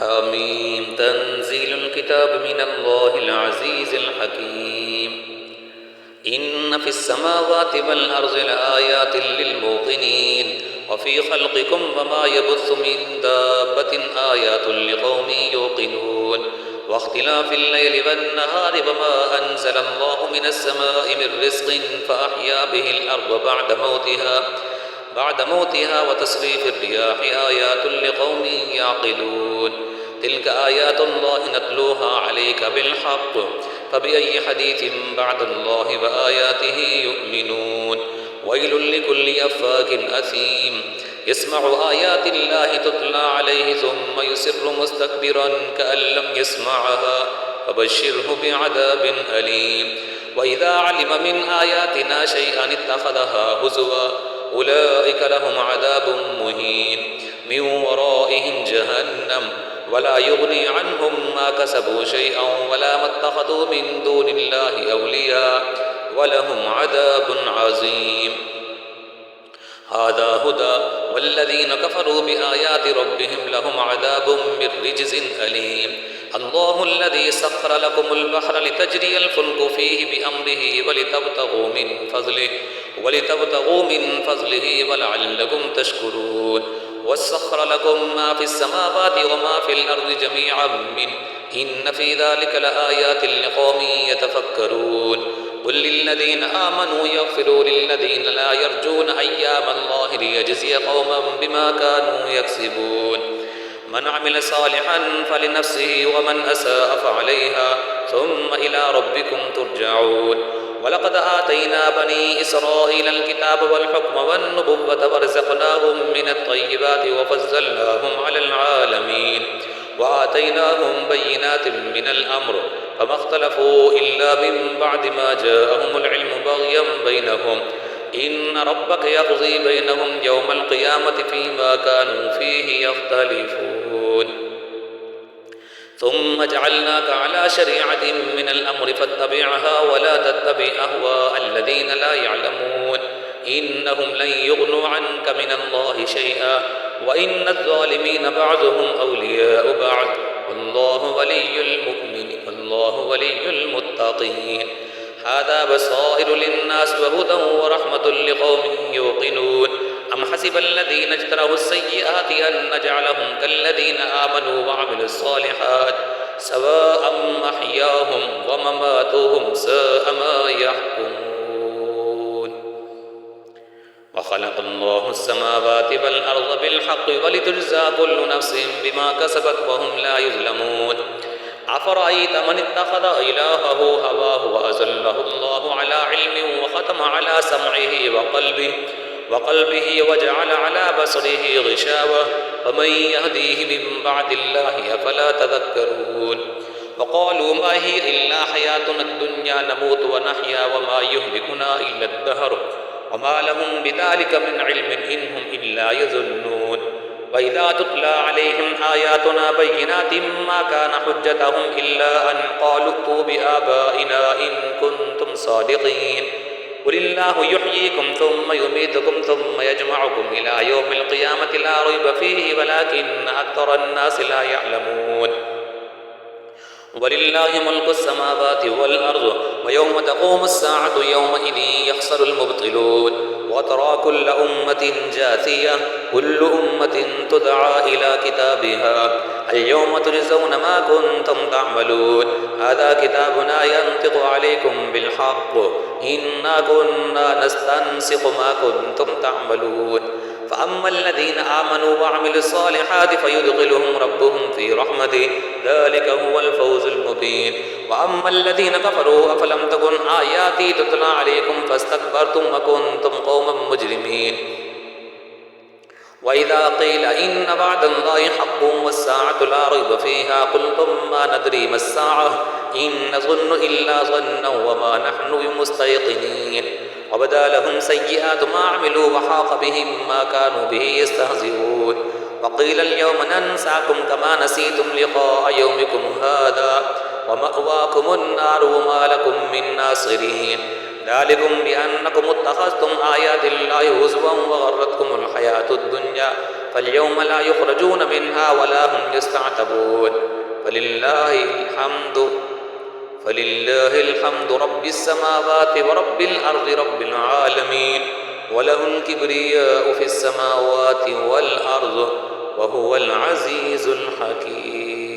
حميم تنزيل الكتاب من الله العزيز الحكيم إن في السماوات والأرض لآيات للموقنين وفي خلقكم وما يبث من دابة آيات لقوم يوقنون واختلاف الليل والنهار وما أنزل الله من السماء من رزق فأحيا به الأرض بعد موتها وتصريف الرياح آيات لقوم يعقلون تلك آيات الله نتلوها عليك بالحق فبأي حديث بعد الله وآياته يؤمنون ويل لكل أفاك أثيم يسمع آيات الله تتلى عليه ثم يصر مستكبرا كأن لم يسمعها فبشره بعذاب أليم وإذا علم من آياتنا شيئا اتخذها هزوا أولئك لهم عذاب مهين من ورائهم جهنم ولا يغني عنهم ما كسبوا شيئا ولا ما اتخذوا من دون الله أولياء ولهم عذاب عظيم هذا هدى والذين كفروا بآيات ربهم لهم عذاب من رجز أليم الله الذي سخر لكم البحر لتجري الفلك فيه بأمره ولتبتغوا من فضله ولعلكم تشكرون وسخر لكم ما في السماوات وما في الأرض جميعا منه إن في ذلك لآيات لقوم يتفكرون قل للذين آمنوا يغفروا للذين لا يرجون أيام الله ليجزي قوما بما كانوا يكسبون من عمل صالحا فلنفسه ومن أساء فعليها ثم إلى ربكم ترجعون ولقد آتينا بني إسرائيل الكتاب والحكم والنبوة ورزقناهم من الطيبات وفضلناهم على العالمين وآتيناهم بينات من الأمر فما اختلفوا إلا من بعد ما جاءهم العلم بغيا بينهم إن ربك يقضي بينهم يوم القيامة فيما كانوا فيه يختلفون ثم جعلناك على شريعة من الأمر فاتبعها ولا تتبع أهواء الذين لا يعلمون إنهم لن يغنوا عنك من الله شيئا وإن الظالمين بعضهم أولياء بعض والله ولي المتقين هذا بصائر للناس وهدى ورحمة لقوم يوقنون أم حسب الذين اجتروا السيئات أن نجعلهم كالذين آمنوا وعملوا الصالحات سواء محياهم ومماتهم ساء ما يحكمون وخلق الله السماوات والأرض بالحق ولتجزى كل نفس بما كسبت وهم لا يظلمون أفرأيت من اتخذ إلهه هواه وأزله الله على علم وختم على سمعه وقلبه وجعل على بصره غشاوة فمن يهديه من بعد الله أفلا تذكرون وقالوا ما هي إلا حياتنا الدنيا نموت ونحيا وما يهلكنا إلا الدهر وما لهم بذلك من علم إن هم إلا يظنون وإذا تتلى عليهم آياتنا بينات ما كان حجتهم إلا أن قالوا ائتوا بآبائنا إن كنتم صادقين قل الله يحييكم ثم يميتكم ثم يجمعكم إلى يوم القيامة لا ريب فيه ولكن أكثر الناس لا يعلمون ولله ملك السماوات والأرض ويوم تقوم الساعة يومئذ يخسر المبطلون وترى كل أمة جاثية كل أمة تدعى إلى كتابها اليوم تجزون ما كنتم تعملون هذا كتابنا ينطق عليكم بالحق إنا كنا نستنسخ ما كنتم تعملون فأما الذين آمنوا وعملوا الصالحات فيدخلهم ربهم في رحمته ذلك هو الفوز المبين وأما الذين كفروا أفلم تكن آياتي تتلى عليكم فاستكبرتم وكنتم قوما مجرمين وإذا قيل إن بعد الله حق والساعة لا ريب فيها قلتم ما ندري ما الساعة إن نظن إلا ظنا وما نحن بمستيقنين وبدا لهم سيئات ما عملوا وحاق بهم ما كانوا به يستهزئون وقيل اليوم ننساكم كما نسيتم لقاء يومكم هذا ومأواكم النار وما لكم من ناصرين ذلكم بأنكم اتخذتم آيات الله هزوا وغرتكم الحياة الدنيا فاليوم لا يخرجون منها ولا هم يستعتبون فلله الحمد رب السماوات ورب الأرض رب العالمين وله الكبرياء في السماوات والأرض وهو العزيز الحكيم